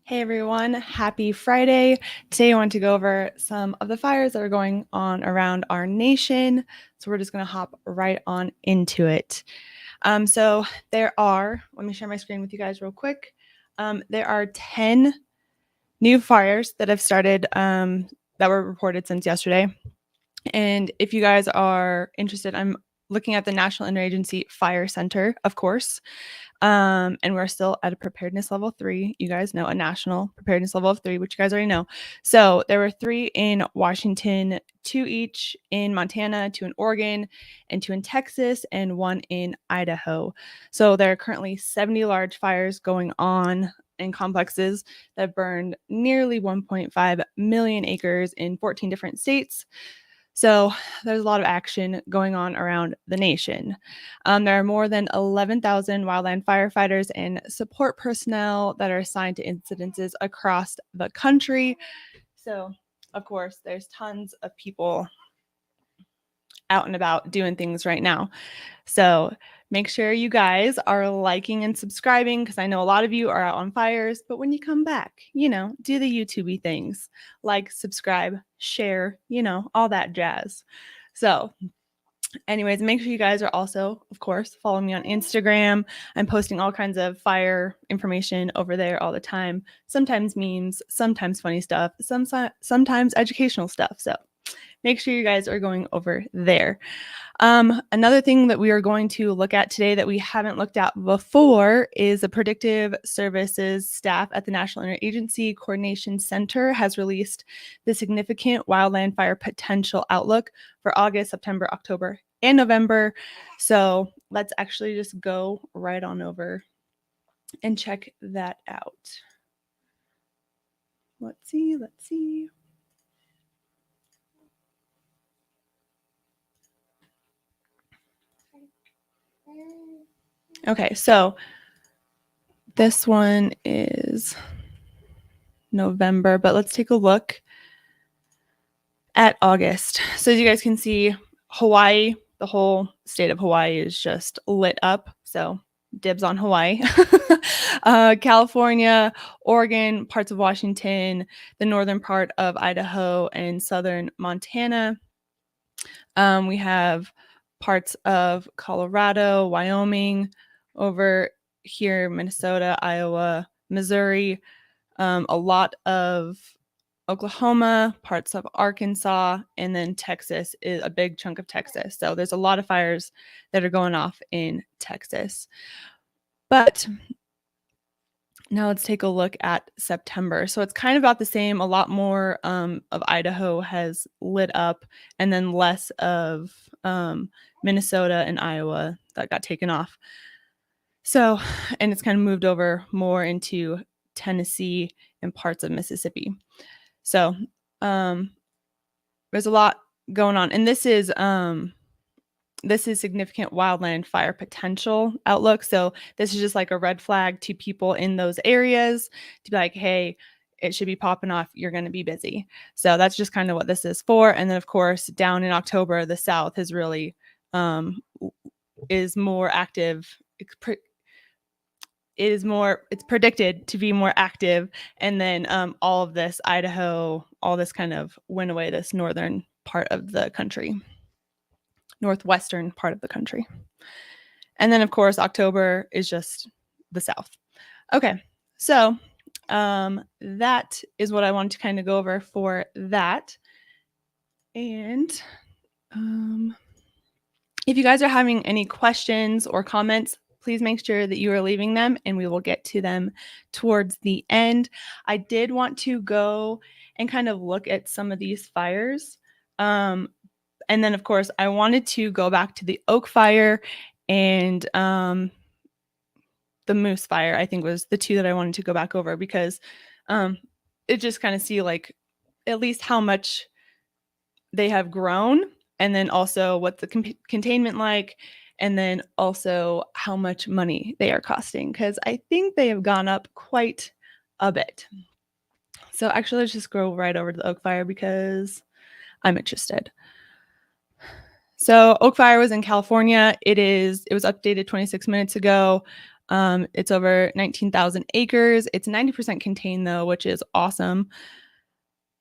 Hey everyone, happy Friday. Today I want to go over some of the fires that are going on around our nation. So we're just going to hop right on into it. So there are, let me share my screen with you guys real quick. There are 10 new fires that have started that were reported since yesterday. And if you guys are interested, I'm looking at the National Interagency Fire Center, of course. And we're still at a preparedness level 3. You guys know a national preparedness level of 3, which you guys already know. So there were 3 in Washington, 2 each in Montana, 2 in Oregon, and 2 in Texas, and 1 in Idaho. So there are currently 70 large fires going on in complexes that burned nearly 1.5 million acres in 14 different states. So there's a lot of action going on around the nation. There are more than 11,000 wildland firefighters and support personnel that are assigned to incidences across the country. So, of course, there's tons of people out and about doing things right now. So make sure you guys are liking and subscribing because I know a lot of you are out on fires, but when you come back, do the YouTube-y things, like, subscribe, share, all that jazz. So anyways, make sure you guys are also, of course, following me on Instagram. I'm posting all kinds of fire information over there all the time. Sometimes memes, sometimes funny stuff, sometimes educational stuff. So make sure you guys are going over there. Another thing that we are going to look at today that we haven't looked at before is the Predictive Services staff at the National Interagency Coordination Center has released the Significant Wildland Fire Potential Outlook for August, September, October, and November. So let's actually just go right on over and check that out. Let's see. Okay, so this one is November, but let's take a look at August. So as you guys can see, Hawaii, the whole state of Hawaii is just lit up. So dibs on Hawaii. California, Oregon, parts of Washington, the northern part of Idaho, and southern Montana. We have parts of Colorado, Wyoming, over here, Minnesota, Iowa, Missouri, a lot of Oklahoma, parts of Arkansas, and then Texas is a big chunk of Texas. So there's a lot of fires that are going off in Texas. But now let's take a look at September. So it's kind of about the same. A lot more of Idaho has lit up, and then less of Minnesota and Iowa that got taken off. So, and it's kind of moved over more into Tennessee and parts of Mississippi. So there's a lot going on. And this is Significant Wildland Fire Potential Outlook. So this is just like a red flag to people in those areas to be like, hey, it should be popping off. You're going to be busy. So that's just kind of what this is for. And then, of course, down in October, the South is really is more active. It's predicted to be more active. And then all of this Idaho, all this kind of went away, this northern part of the country, northwestern part of the country. And then, of course, October is just the South. Okay, so that is what I wanted to kind of go over for that. And if you guys are having any questions or comments, please make sure that you are leaving them and we will get to them towards the end. I did want to go and kind of look at some of these fires. And then, of course, I wanted to go back to the Oakfire and the Moose Fire, I think was the 2 that I wanted to go back over because it just kind of see like at least how much they have grown, and then also what the containment like, and then also how much money they are costing, because I think they have gone up quite a bit. So actually, let's just go right over to the Oakfire because I'm interested. So Oakfire was in California. It was updated 26 minutes ago. It's over 19,000 acres. It's 90% contained though, which is awesome.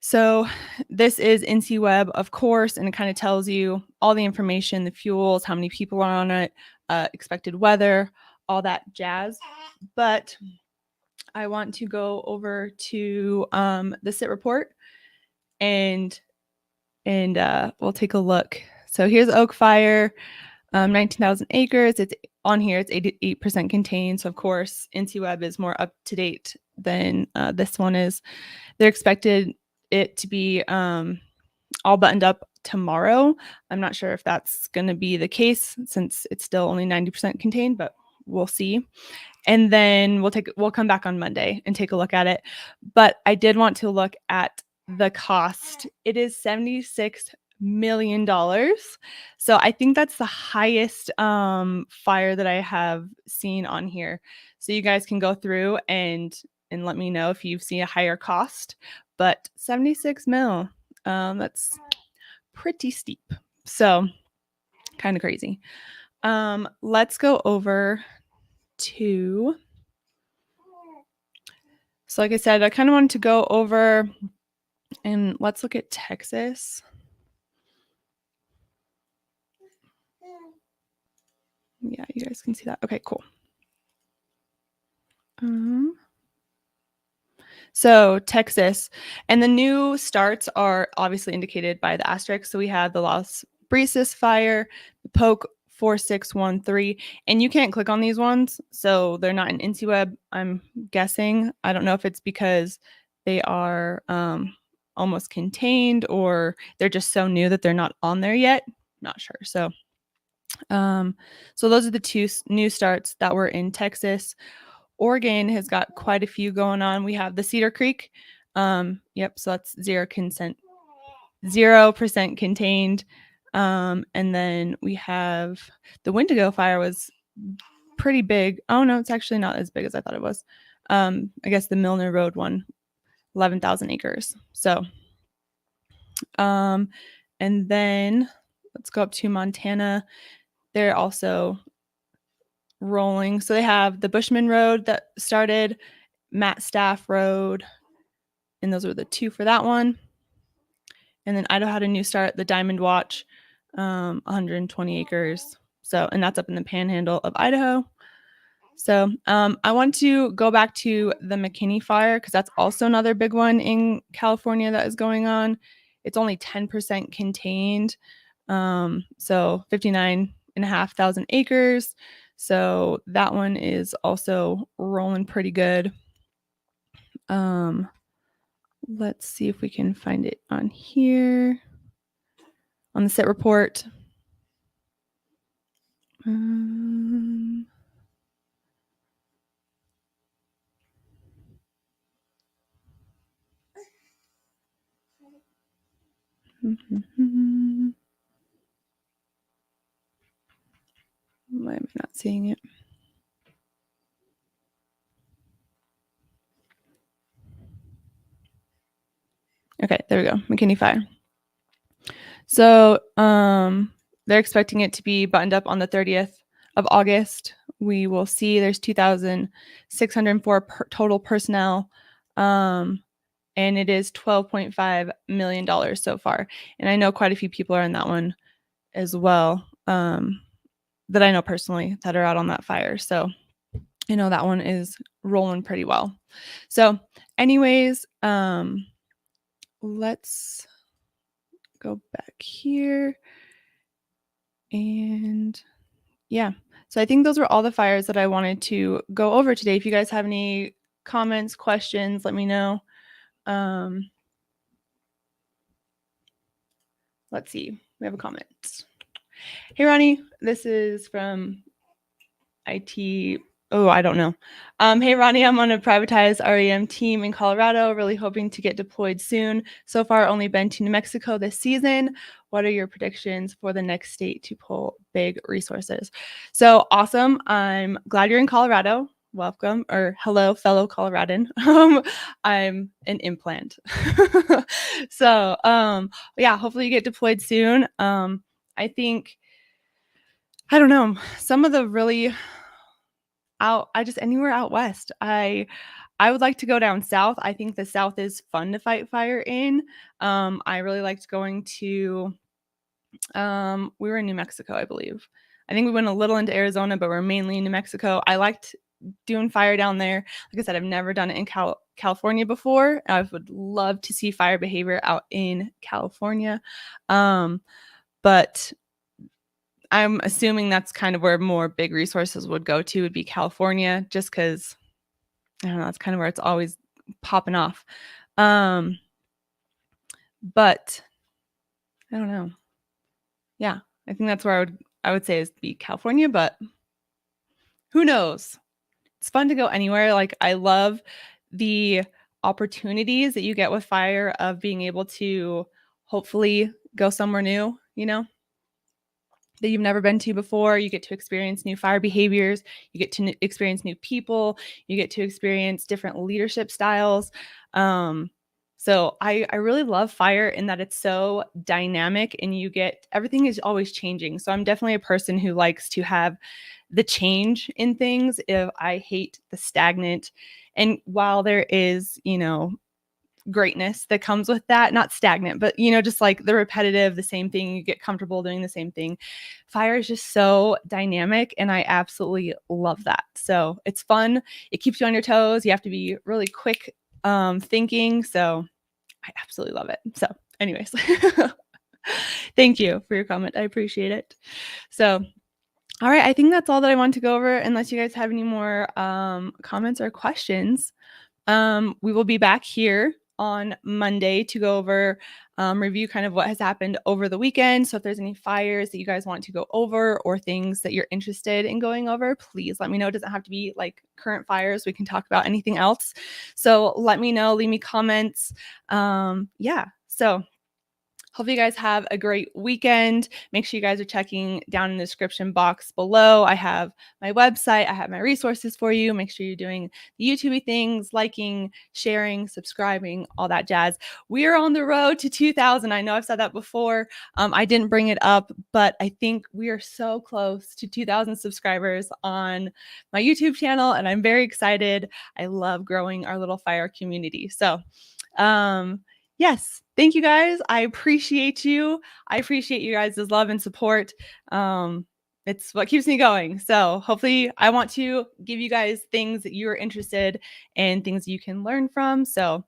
So this is NC Webb, of course, and it kind of tells you all the information, the fuels, how many people are on it, expected weather, all that jazz. But I want to go over to the sit report and we'll take a look. So here's Oakfire, 19,000 acres. It's on here. It's 88% contained. So of course, NC Webb is more up to date than this one is. They're expected it to be all buttoned up tomorrow. I'm not sure if that's going to be the case since it's still only 90% contained, but we'll see. And then we'll come back on Monday and take a look at it. But I did want to look at the cost. It is $76 million. So I think that's the highest fire that I have seen on here. So you guys can go through and let me know if you've seen a higher cost. But 76 mil, that's pretty steep. So kind of crazy. Let's go over to, so like I said, I kind of wanted to go over and let's look at Texas. Yeah, you guys can see that. Okay, cool. So Texas, and the new starts are obviously indicated by the asterisk. So we have the Las Brisas fire, the Poke 4613, and you can't click on these ones. So they're not in NC Webb, I'm guessing. I don't know if it's because they are almost contained or they're just so new that they're not on there yet. Not sure. So those are the two new starts that were in Texas. Oregon has got quite a few going on. We have the Cedar Creek. Yep, so that's 0% contained. And then we have the Wendigo fire was pretty big. Oh no, it's actually not as big as I thought it was. I guess the Milner Road one, 11,000 acres. So, and then let's go up to Montana. They're also rolling. So they have the Bushman Road that started, Matt Staff Road, and those were the two for that one. And then Idaho had a new start, the Diamond Watch, 120 acres. So, and that's up in the panhandle of Idaho. So I want to go back to the Mckinney Fire because that's also another big one in California that is going on. It's only 10% contained. So 59,500 acres. So that one is also rolling pretty good. Let's see if we can find it on here on the sit report. Why am I not seeing it? Okay, there we go. Mckinney Fire. So they're expecting it to be buttoned up on the 30th of August. We will see there's 2,604 total personnel. And it is $12.5 million so far. And I know quite a few people are in that one as well, that I know personally that are out on that fire. So I know that one is rolling pretty well. So anyways, let's go back here. And yeah, so I think those were all the fires that I wanted to go over today. If you guys have any comments, questions, let me know. Let's see. We have a comment. Hey, Ronnie, this is from IT. Oh, I don't know. Hey, Ronnie, I'm on a privatized REM team in Colorado, really hoping to get deployed soon. So far, only been to New Mexico this season. What are your predictions for the next state to pull big resources? So awesome. I'm glad you're in Colorado. Welcome, or hello, fellow Coloradan. I'm an implant. So yeah, hopefully you get deployed soon. I think, I don't know, some of the really I just anywhere out west. I would like to go down south. I think the south is fun to fight fire in. I really liked going to we were in New Mexico, I believe. I think we went a little into Arizona, but we're mainly in New Mexico. I liked doing fire down there. Like I said, I've never done it in California before. I would love to see fire behavior out in California. But I'm assuming that's kind of where more big resources would go to, would be California, just because I don't know, that's kind of where it's always popping off. But I don't know. Yeah, I think that's where I would say is be California, but who knows? It's fun to go anywhere. Like I love the opportunities that you get with fire of being able to hopefully go somewhere new, that you've never been to before. You get to experience new fire behaviors. You get to experience new people. You get to experience different leadership styles. So I really love fire in that it's so dynamic and everything is always changing. So I'm definitely a person who likes to have the change in things. If I hate the stagnant, and while there is, greatness that comes with that, not stagnant, but just like the repetitive, the same thing, you get comfortable doing the same thing. Fire is just so dynamic and I absolutely love that. So it's fun. It keeps you on your toes. You have to be really quick thinking. So I absolutely love it. So anyways, thank you for your comment. I appreciate it. So all right, I think that's all that I want to go over, unless you guys have any more comments or questions. We will be back here on Monday to go over, review kind of what has happened over the weekend. So if there's any fires that you guys want to go over or things that you're interested in going over, please let me know. It doesn't have to be like current fires. We can talk about anything else. So let me know, leave me comments. Yeah, so hope you guys have a great weekend. Make sure you guys are checking down in the description box below. I have my website. I have my resources for you. Make sure you're doing the YouTube things, liking, sharing, subscribing, all that jazz. We are on the road to 2,000. I know I've said that before. I didn't bring it up, but I think we are so close to 2,000 subscribers on my YouTube channel, and I'm very excited. I love growing our little fire community. So, yes, thank you guys. I appreciate you. I appreciate you guys' love and support. It's what keeps me going. So hopefully I want to give you guys things that you're interested in, things you can learn from. So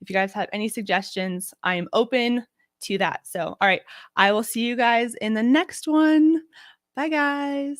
if you guys have any suggestions, I am open to that. So, all right, I will see you guys in the next one. Bye, guys.